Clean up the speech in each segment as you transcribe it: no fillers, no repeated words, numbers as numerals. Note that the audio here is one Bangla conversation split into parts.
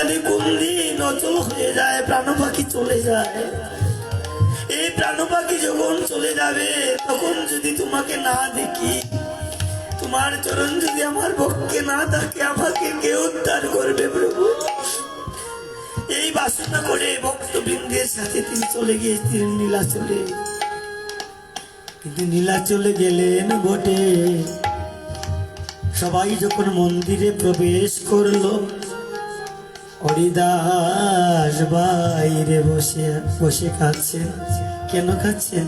জানি কোন দিন অচল হয়ে যায়, প্রাণ পাখি চলে যায়। এই প্রাণ পাখি যখন চলে যাবে তখন যদি তোমাকে না দেখি, তোমার চরণ যদি আমার পক্ষে না থাকে, আমাকে কে উদ্ধার করবে প্রভু? এই বাসনা করে ভক্তবৃন্দের সাথে তিনি চলে গিয়েছিলেন নীলাচলে। কিন্তু নীলাচলে গেলেন বটে, সবাই যখন মন্দিরে প্রবেশ করলো, হরিদাস বাইরে বসে বসে খাচ্ছেন। কেন খাচ্ছেন?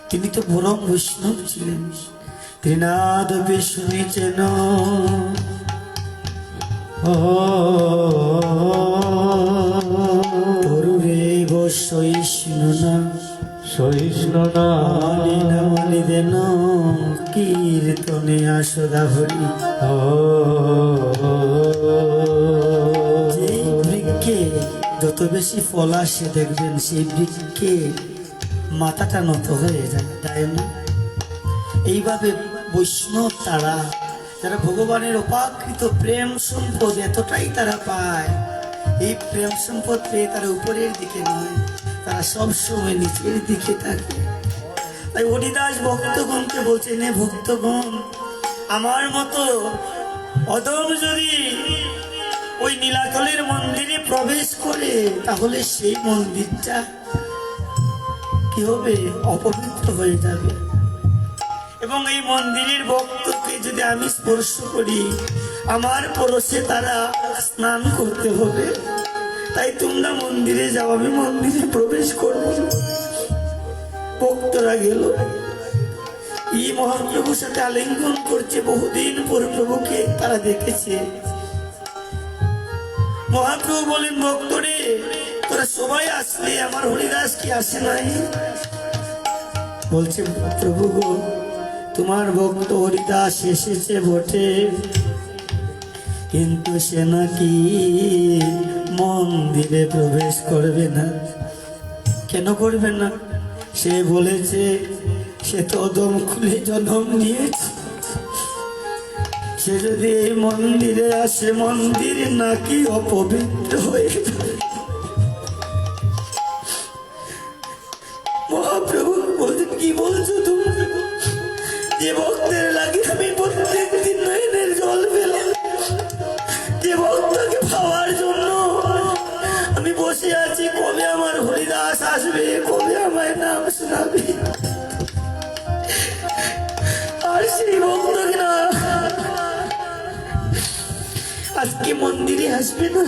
তিনি তো পরম বৈষ্ণব ছিলেন। ত্রিনাদপি শুনেছেন তরুরে গো সহিষ্ণু না, সহিষ্ণু না মালি দেন কীর্তনে আসদা হরি। যে বৃক্ষে যত বেশি ফল আসে দেখবেন সেই বৃক্ষে মাথাটা নত হয়ে যায়, তাই না? এইভাবে বৈষ্ণব তারা, যারা ভগবানের অপাকৃত প্রেম সম্পদ এতটাই তারা পায়, এই প্রেম সম্পদ পেয়ে তারা উপরের দিকে নয়, তারা সবসময় নিচের দিকে থাকে। তাই হরিদাস ভক্তগণকে বলছেন, হে ভক্তগণ, আমার মতো অদম যদি ওই নীলাচলের মন্দিরে প্রবেশ করে, তাহলে সেই মন্দিরটা কি হবে? অপবিত্র হয়ে যাবে। এবং এই মন্দিরের ভক্তকে যদি আমি স্পর্শ করি, আমার পরশে তারা স্নান করতে হবে। তাই তোমরা মন্দিরে যাও, আমি মন্দিরে প্রবেশ করবো। ভক্তরা গেল, এই মহাপ্রভুর সাথে আলিঙ্গন করছে। বহুদিন পর প্রভুকে তারা দেখেছে। মহাপ্রভু বলেন, ভক্তরে তোরা সবাই আসলে, আমার হরিদাস কি আসে নাই? বলছে, প্রভু গো, তোমার ভক্ত হরিদাস এসেছে বটে, কিন্তু সে নাকি মন্দিরে প্রবেশ করবে না। কেন করবে না? সে বলেছে সে তো অদম খুলে জন্ম নিয়েছে, সে যদি এই মন্দিরে আসে, মন্দির নাকি অপবিত্র হয়ে যাবে। মহাপ্রভু বলছেন, কি বলছো তুমি? যে ভক্তের লাগে আমি প্রত্যেক দিন নয়নের জল পেলাম, যে ভক্তকে পাওয়ার জন্য আমি বসে আছি, কবে আমার হরিদাস আসবে, কবে আমায় নাম শোনাবে। আর সেই ভক্তকে না আজকে মন্দিরে আসবে না।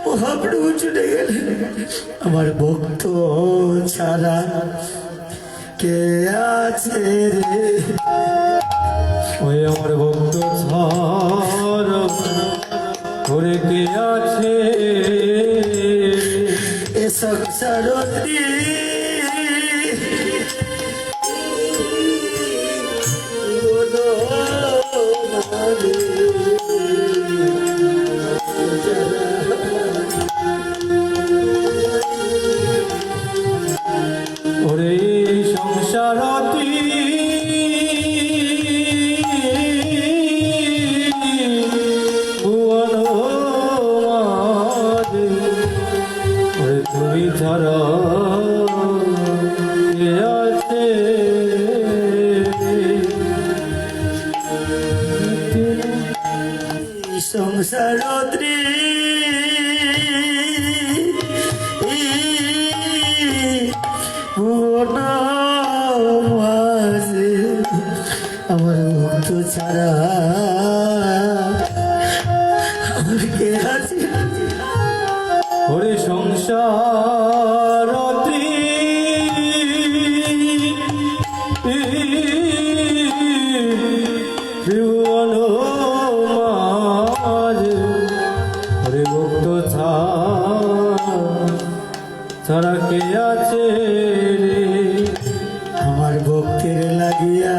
মহাপ্রভু চলে গেলেন, আমার ভক্ত ছাড়া কে আছে রে? ওই আমার ভক্ত ছাড় করে কে আছে? এ সংসার ওরে সংসার তুমি ছাড়া কে আছে? সংসার আমার ভক্ত ছাড়া আমার কে আছে? ওরে সংসার ত্রিভুবন মাঝে ওরে ভক্ত ছাড়া কে আছে রে? আমার ভক্তের লাগিয়া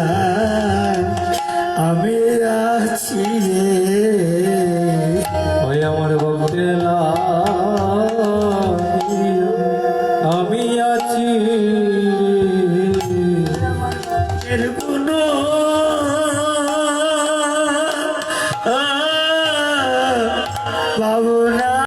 আমি আছি রে। ওই আমার ভক্তের আমি আছি। এর গুণ ভাবনা